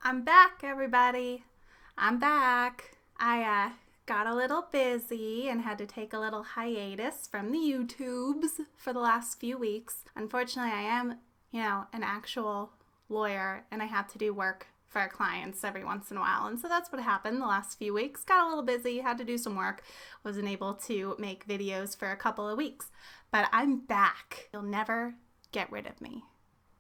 I'm back, everybody. I'm back. I got a little busy and had to take a little hiatus from the YouTubes for the last few weeks. Unfortunately, I am, an actual lawyer and I have to do work for our clients every once in a while. And so that's what happened the last few weeks. Got a little busy, had to do some work, wasn't able to make videos for a couple of weeks. But I'm back. You'll never get rid of me.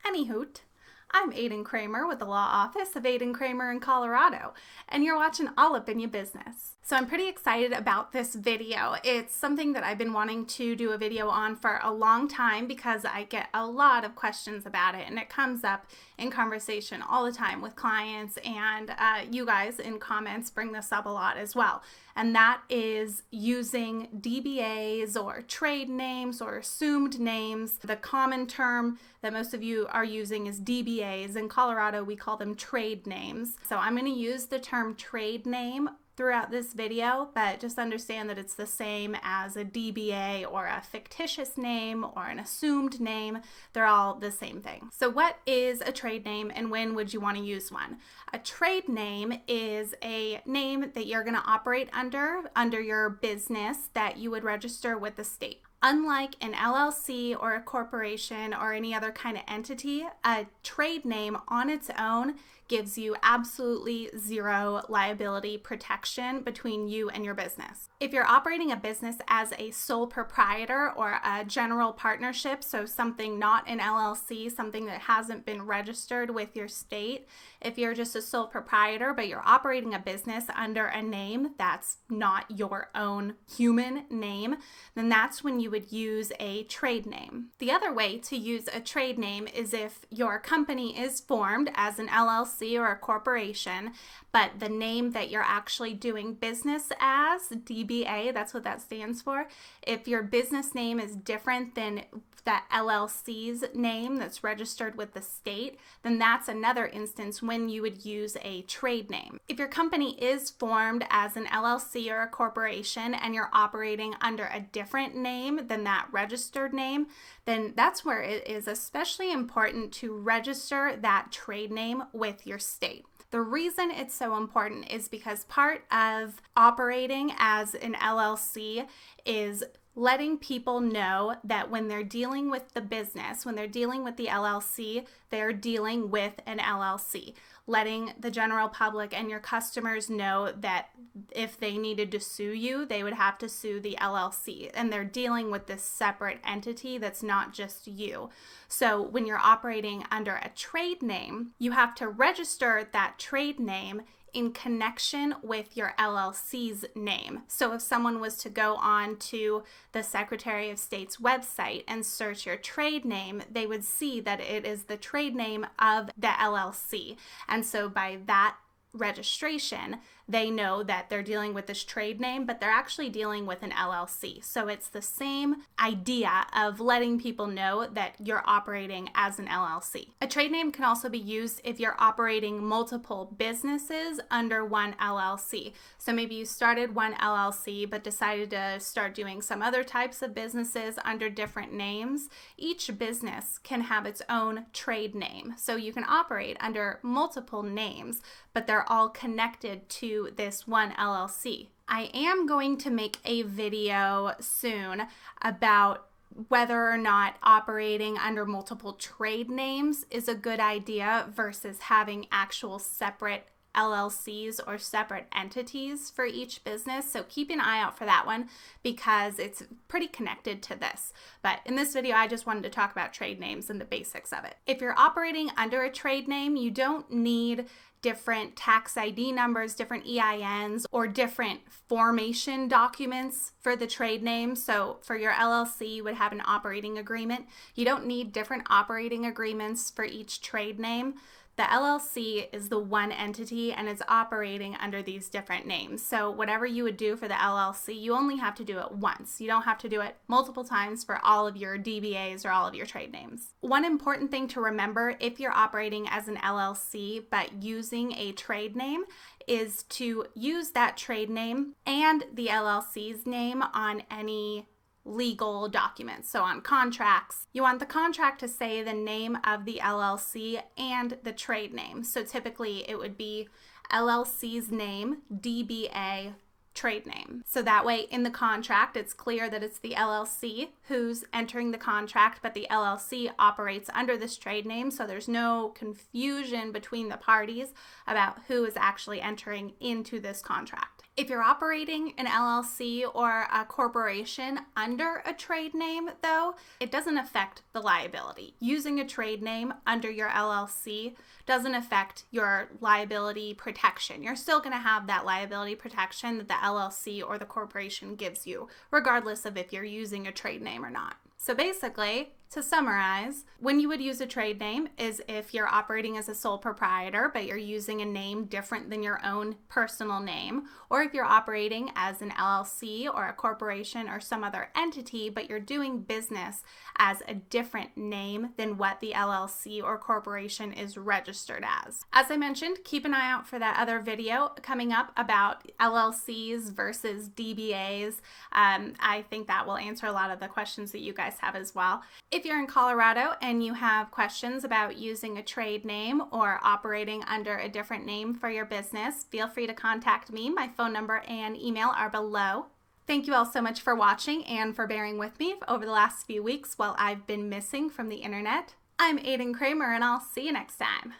Anyhoot. I'm Aiden Kramer with the law office of Aiden Kramer in Colorado, and you're watching All Up in Your Business. So I'm pretty excited about this video. It's something that I've been wanting to do a video on for a long time because I get a lot of questions about it, and it comes up in conversation all the time with clients, and you guys in comments bring this up a lot as well. And that is using DBAs or trade names or assumed names. The common term that most of you are using is DBAs. In Colorado, we call them trade names. So I'm going to use the term trade name throughout this video, but just understand that it's the same as a DBA or a fictitious name or an assumed name. They're all the same thing. So what is a trade name and when would you want to use one? A trade name is a name that you're going to operate under your business that you would register with the state. Unlike an LLC or a corporation or any other kind of entity, a trade name on its own gives you absolutely zero liability protection between you and your business. If you're operating a business as a sole proprietor or a general partnership, so something not an LLC, something that hasn't been registered with your state, if you're just a sole proprietor but you're operating a business under a name that's not your own human name, then that's when you would use a trade name. The other way to use a trade name is if your company is formed as an LLC or a corporation, but the name that you're actually doing business as, DBA, that's what that stands for. If your business name is different than that LLC's name that's registered with the state, then that's another instance when you would use a trade name. If your company is formed as an LLC or a corporation and you're operating under a different name than that registered name, then that's where it is especially important to register that trade name with your state. The reason it's so important is because part of operating as an LLC is letting people know that when they're dealing with the business, when they're dealing with the LLC, they're dealing with an LLC. Letting the general public and your customers know that if they needed to sue you, they would have to sue the LLC. And they're dealing with this separate entity that's not just you. So when you're operating under a trade name, you have to register that trade name in connection with your LLC's name. So if someone was to go on to the Secretary of State's website and search your trade name, they would see that it is the trade name of the LLC. And so by that registration, they know that they're dealing with this trade name, but they're actually dealing with an LLC. So it's the same idea of letting people know that you're operating as an LLC. A trade name can also be used if you're operating multiple businesses under one LLC. So maybe you started one LLC but decided to start doing some other types of businesses under different names. Each business can have its own trade name. So you can operate under multiple names, but they're all connected to this one LLC. I am going to make a video soon about whether or not operating under multiple trade names is a good idea versus having actual separate LLCs or separate entities for each business. So keep an eye out for that one because it's pretty connected to this. But in this video, I just wanted to talk about trade names and the basics of it. If you're operating under a trade name, you don't need different tax ID numbers, different EINs, or different formation documents for the trade name. So for your LLC, you would have an operating agreement. You don't need different operating agreements for each trade name. The LLC is the one entity and it's operating under these different names. So whatever you would do for the LLC, you only have to do it once. You don't have to do it multiple times for all of your DBAs or all of your trade names. One important thing to remember if you're operating as an LLC but using a trade name is to use that trade name and the LLC's name on any legal documents. So on contracts, you want the contract to say the name of the LLC and the trade name. So typically it would be LLC's name, DBA, trade name. So that way in the contract, it's clear that it's the LLC who's entering the contract, but the LLC operates under this trade name. So there's no confusion between the parties about who is actually entering into this contract. If you're operating an LLC or a corporation under a trade name, though, it doesn't affect the liability. Using a trade name under your LLC doesn't affect your liability protection. You're still going to have that liability protection that the LLC or the corporation gives you, regardless of if you're using a trade name or not. So basically, to summarize, when you would use a trade name is if you're operating as a sole proprietor, but you're using a name different than your own personal name, or if you're operating as an LLC or a corporation or some other entity, but you're doing business as a different name than what the LLC or corporation is registered as. As I mentioned, keep an eye out for that other video coming up about LLCs versus DBAs. I think that will answer a lot of the questions that you guys have as well. If you're in Colorado and you have questions about using a trade name or operating under a different name for your business, feel free to contact me. My phone number and email are below. Thank you all so much for watching and for bearing with me over the last few weeks while I've been missing from the internet. I'm Aiden Kramer, and I'll see you next time.